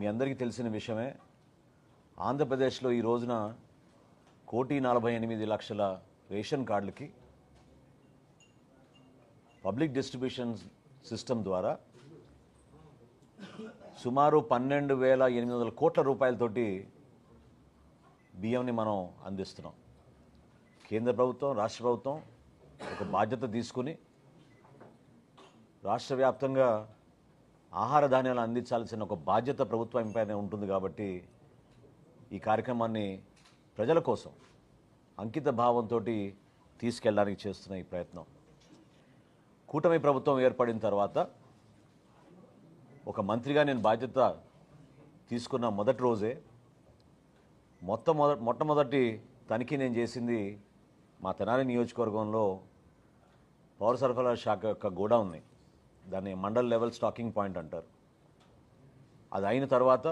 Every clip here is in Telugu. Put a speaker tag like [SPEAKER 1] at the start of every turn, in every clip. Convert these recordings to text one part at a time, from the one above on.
[SPEAKER 1] మీ అందరికీ తెలిసిన విషయమే. ఆంధ్రప్రదేశ్లో ఈ రోజున 1,48,00,000 రేషన్ కార్డులకి పబ్లిక్ డిస్ట్రిబ్యూషన్ సిస్టమ్ ద్వారా సుమారు 12,800 కోట్ల రూపాయలతోటి బియ్యంని మనం అందిస్తున్నాం. కేంద్ర ప్రభుత్వం, రాష్ట్ర ప్రభుత్వం ఒక బాధ్యత తీసుకుని రాష్ట్ర వ్యాప్తంగా ఆహార ధాన్యాలు అందించాల్సిన ఒక బాధ్యత ప్రభుత్వం పైన ఉంటుంది. కాబట్టి ఈ కార్యక్రమాన్ని ప్రజల కోసం అంకిత భావంతో తీసుకెళ్ళడానికి చేస్తున్న ఈ ప్రయత్నం కూటమి ప్రభుత్వం ఏర్పడిన తర్వాత ఒక మంత్రిగా నేను బాధ్యత తీసుకున్న మొదటి రోజే మొట్టమొదటి తనిఖీ నేను చేసింది మా తెనాలి నియోజకవర్గంలో పౌర సరఫరా శాఖ యొక్క గోడౌన్ని, దాన్ని మండల్ లెవెల్ స్టాకింగ్ పాయింట్ అంటారు. అది అయిన తర్వాత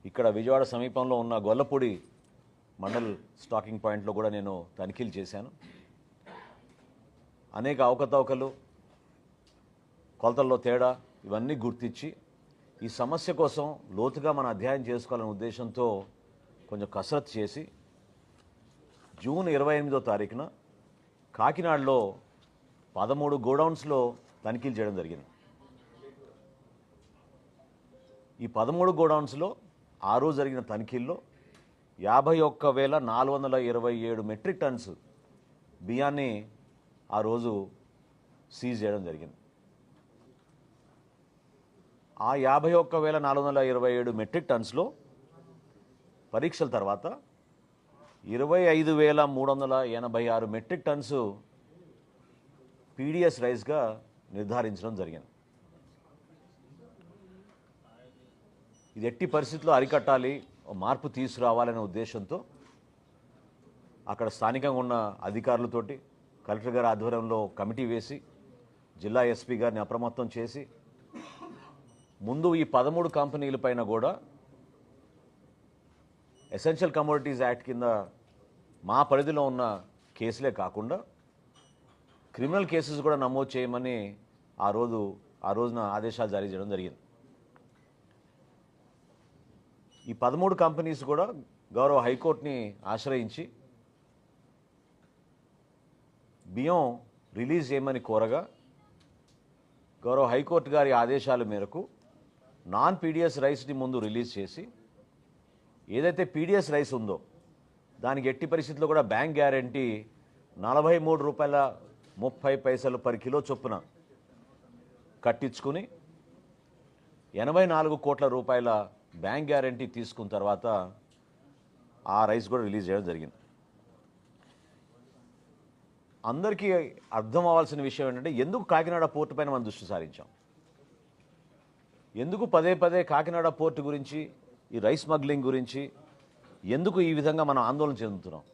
[SPEAKER 1] ఇక్కడ విజయవాడ సమీపంలో ఉన్న గొల్లపూడి మండల్ స్టాకింగ్ పాయింట్లో కూడా నేను తనిఖీలు చేశాను. అనేక అవకతవకలు, కొలతల్లో తేడా ఇవన్నీ గుర్తించి ఈ సమస్య కోసం లోతుగా మనం అధ్యయనం చేసుకోవాలనే ఉద్దేశంతో కొంచెం కసరత్తు చేసి జూన్ 28వ తారీఖున కాకినాడలో 13 గోడౌన్స్లో తనిఖీలు చేయడం జరిగింది. ఈ 13 గోడౌన్స్లో ఆ రోజు జరిగిన తనిఖీల్లో 51,427 మెట్రిక్ టన్స్ బియ్యాన్ని ఆ రోజు సీజ్ చేయడం జరిగింది. ఆ 51,427 మెట్రిక్ టన్స్లో పరీక్షల తర్వాత 25,386 మెట్రిక్ టన్స్ పీడిఎస్ రైస్గా నిర్ధారించడం జరిగింది. ఇది ఎట్టి పరిస్థితుల్లో అరికట్టాలి, మార్పు తీసుకురావాలనే ఉద్దేశంతో అక్కడ స్థానికంగా ఉన్న అధికారులతోటి కలెక్టర్ గారి ఆధ్వర్యంలో కమిటీ వేసి జిల్లా ఎస్పీ గారిని అప్రమత్తం చేసి ముందు ఈ 13 కంపెనీల పైన కూడా ఎసెన్షియల్ కమోడిటీస్ యాక్ట్ కింద మా పరిధిలో ఉన్న కేసులే కాకుండా క్రిమినల్ కేసెస్ కూడా నమోదు చేయమని ఆ రోజున ఆదేశాలు జారీ చేయడం జరిగింది. ఈ 13 కంపెనీస్ కూడా గౌరవ హైకోర్టుని ఆశ్రయించి బియ్యం రిలీజ్ చేయమని కోరగా గౌరవ హైకోర్టు గారి ఆదేశాల మేరకు నాన్ పీడిఎస్ రైస్ని ముందు రిలీజ్ చేసి ఏదైతే పీడిఎస్ రైస్ ఉందో దానికి ఎట్టి పరిస్థితుల్లో కూడా బ్యాంక్ గ్యారంటీ ₹43.30 పర్ కిలో చొప్పున కట్టించుకుని 84 కోట్ల రూపాయల బ్యాంక్ గ్యారంటీ తీసుకున్న తర్వాత ఆ రైస్ కూడా రిలీజ్ చేయడం జరిగింది. అందరికీ అర్థం అవ్వాల్సిన విషయం ఏంటంటే ఎందుకు కాకినాడ పోర్టు పైన మనం దృష్టి సారించాం, ఎందుకు పదే పదే కాకినాడ పోర్టు గురించి, ఈ రైస్ స్మగ్లింగ్ గురించి ఎందుకు ఈ విధంగా మనం ఆందోళన చెందుతున్నాం.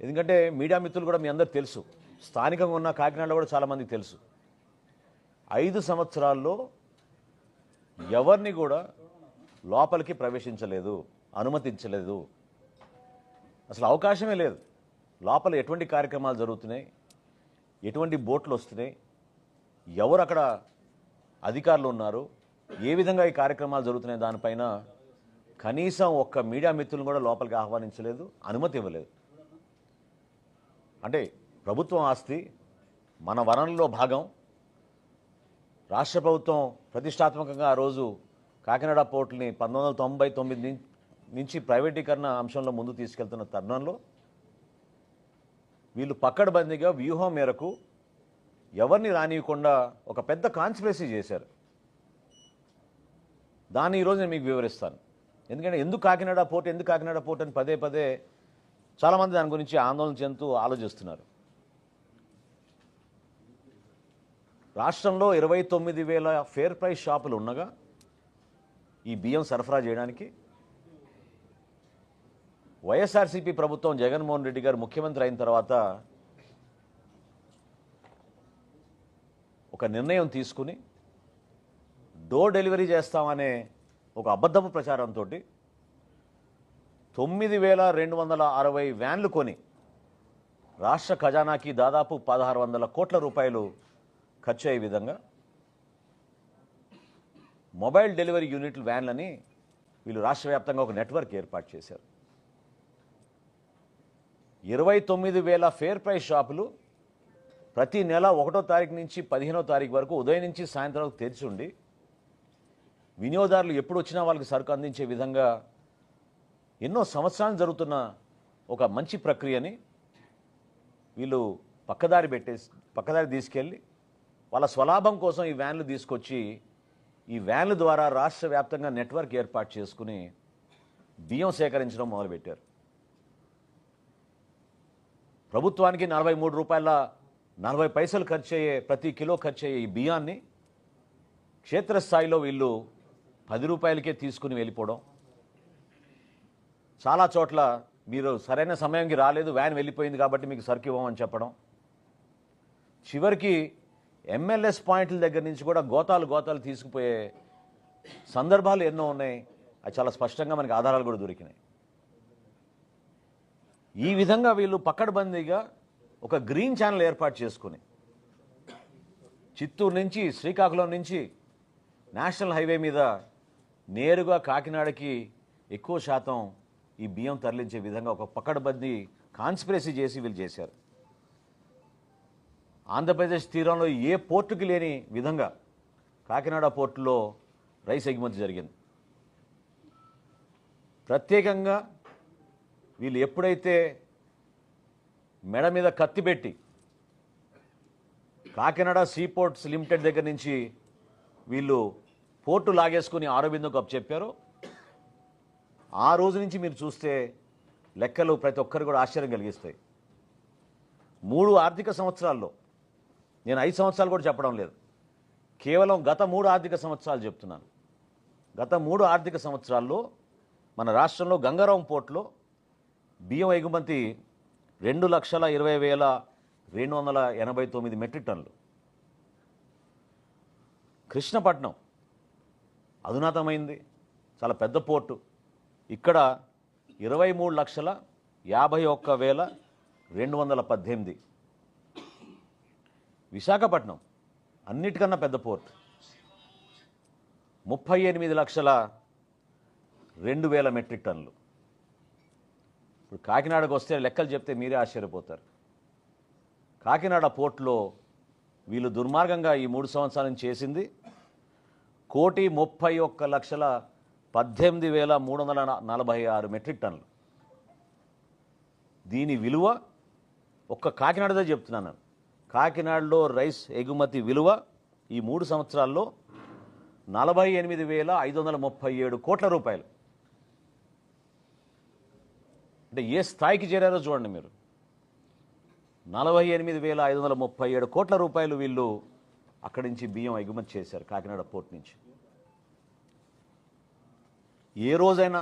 [SPEAKER 1] ఎందుకంటే మీడియా మిత్రులు కూడా మీ అందరికీ తెలుసు, స్థానికంగా ఉన్న కాకినాడలో కూడా చాలామందికి తెలుసు, 5 సంవత్సరాల్లో ఎవరిని కూడా లోపలికి ప్రవేశించలేదు, అనుమతించలేదు, అసలు అవకాశమే లేదు. లోపల ఎటువంటి కార్యక్రమాలు జరుగుతున్నాయి, ఎటువంటి బోట్లు వస్తున్నాయి, ఎవరు అక్కడ అధికారులు ఉన్నారు, ఏ విధంగా ఈ కార్యక్రమాలు జరుగుతున్నాయి దానిపైన కనీసం ఒక్క మీడియా మిత్రులను కూడా లోపలికి ఆహ్వానించలేదు, అనుమతి ఇవ్వలేదు. అంటే ప్రభుత్వం ఆస్తి, మన వనరుల్లో భాగం, రాష్ట్ర ప్రభుత్వం ప్రతిష్టాత్మకంగా ఆ రోజు కాకినాడ పోర్టుని 1999 నుంచి ప్రైవేటీకరణ అంశంలో ముందు తీసుకెళ్తున్న తరుణంలో వీళ్ళు పక్కడబందీగా వ్యూహం మేరకు ఎవరిని రానియకుండా ఒక పెద్ద కాన్స్పిరసీ చేశారు. దాన్ని ఈరోజు నేను మీకు వివరిస్తాను. ఎందుకంటే ఎందుకు కాకినాడ పోర్ట్ అని పదే పదే చాలామంది దాని గురించి ఆందోళన చెందుతూ ఆలోచిస్తున్నారు. రాష్ట్రంలో 29,000 ఫేర్ ప్రైస్ షాపులు ఉండగా ఈ బియ్యం సరఫరా చేయడానికి వైఎస్ఆర్సీపీ ప్రభుత్వం జగన్మోహన్ రెడ్డి గారు ముఖ్యమంత్రి అయిన తర్వాత ఒక నిర్ణయం తీసుకుని డోర్ డెలివరీ చేస్తామనే ఒక అబద్ధపు ప్రచారంతో 9,260 వ్యాన్లు కొని రాష్ట్ర ఖజానాకి దాదాపు 1,600 కోట్ల రూపాయలు ఖర్చు అయ్యే విధంగా మొబైల్ డెలివరీ యూనిట్లు వ్యాన్లని వీళ్ళు రాష్ట్ర వ్యాప్తంగా ఒక నెట్వర్క్ ఏర్పాటు చేశారు. 29,000 ఫేర్ ప్రైస్ షాపులు ప్రతి నెల 1వ తారీఖు నుంచి 15వ తారీఖు వరకు ఉదయం నుంచి సాయంత్రం వరకు తెరిచి ఉండి వినియోగదారులు ఎప్పుడు వచ్చినా వాళ్ళకి సరుకు అందించే విధంగా ఎన్నో సంవత్సరాలు జరుగుతున్న ఒక మంచి ప్రక్రియని వీళ్ళు పక్కదారి తీసుకెళ్ళి వాళ్ళ స్వలాభం కోసం ఈ వ్యాన్లు తీసుకొచ్చి ఈ వ్యాన్ల ద్వారా రాష్ట్ర వ్యాప్తంగా నెట్వర్క్ ఏర్పాటు చేసుకుని బియ్యం సేకరించడం మొదలుపెట్టారు. ప్రభుత్వానికి 43 రూపాయల 40 పైసలు ప్రతి కిలో ఖర్చు అయ్యే ఈ బియ్యాన్ని క్షేత్రస్థాయిలో వీళ్ళు 10 రూపాయలకే తీసుకుని వెళ్ళిపోవడం, చాలా చోట్ల మీరు సరైన సమయానికి రాలేదు, వ్యాన్ వెళ్ళిపోయింది కాబట్టి మీకు సరుకు ఇవ్వమని చెప్పడం, చివరికి ఎంఎల్ఎస్ పాయింట్ల దగ్గర నుంచి కూడా గోతాలు తీసుకుపోయే సందర్భాలు ఎన్నో ఉన్నాయి. అది చాలా స్పష్టంగా మనకి ఆధారాలు కూడా దొరికినాయి. ఈ విధంగా వీళ్ళు పక్కడబందీగా ఒక గ్రీన్ ఛానల్ ఏర్పాటు చేసుకుని చిత్తూరు నుంచి శ్రీకాకుళం నుంచి నేషనల్ హైవే మీద నేరుగా కాకినాడకి ఎక్కువ శాతం ఈ బియ్యం తరలించే విధంగా ఒక పక్కడబందీ కాన్స్పిరసీ చేసి వీళ్ళు చేశారు. ఆంధ్రప్రదేశ్ తీరంలో ఏ పోర్టుకి లేని విధంగా కాకినాడ పోర్టులో రైస్ ఎగుమతి జరిగింది. ప్రత్యేకంగా వీళ్ళు ఎప్పుడైతే మెడ మీద కత్తి పెట్టి కాకినాడ సీపోర్ట్స్ లిమిటెడ్ దగ్గర నుంచి వీళ్ళు పోర్టు లాగేసుకుని ఆరోబిందోకు అప్పచెప్పారో ఆ రోజు నుంచి మీరు చూస్తే లెక్కలు ప్రతి ఒక్కరు కూడా ఆశ్చర్యం కలిగిస్తాయి. 3 ఆర్థిక సంవత్సరాల్లో, నేను 5 సంవత్సరాలు కూడా చెప్పడం లేదు, కేవలం గత 3 ఆర్థిక సంవత్సరాలు చెప్తున్నాను. గత 3 ఆర్థిక సంవత్సరాల్లో మన రాష్ట్రంలో గంగారాం పోర్టులో బియ్యం ఎగుమతి 2,20,289 మెట్రిక్ టన్నులు. కృష్ణపట్నం అధునాతమైంది, చాలా పెద్ద పోర్టు, ఇక్కడ 23,51,218. విశాఖపట్నం అన్నిటికన్నా పెద్ద పోర్టు, 38,02,000 మెట్రిక్ టన్నులు. ఇప్పుడు కాకినాడకు వస్తే లెక్కలు చెప్తే మీరే ఆశ్చర్యపోతారు. కాకినాడ పోర్టులో వీళ్ళు దుర్మార్గంగా ఈ 3 సంవత్సరాల నుంచి చేసింది 1,31,18,346 మెట్రిక్ టన్నులు. దీని విలువ ఒక్క కాకినాడదే చెప్తున్నాను, కాకినాడలో రైస్ ఎగుమతి విలువ ఈ 3 సంవత్సరాల్లో 48,537 కోట్ల రూపాయలు. అంటే ఏ స్థాయికి చేరారో చూడండి మీరు. 48,537 కోట్ల రూపాయలు వీళ్ళు అక్కడి నుంచి బియ్యం ఎగుమతి చేశారు కాకినాడ పోర్ట్ నుంచి. ఏ రోజైనా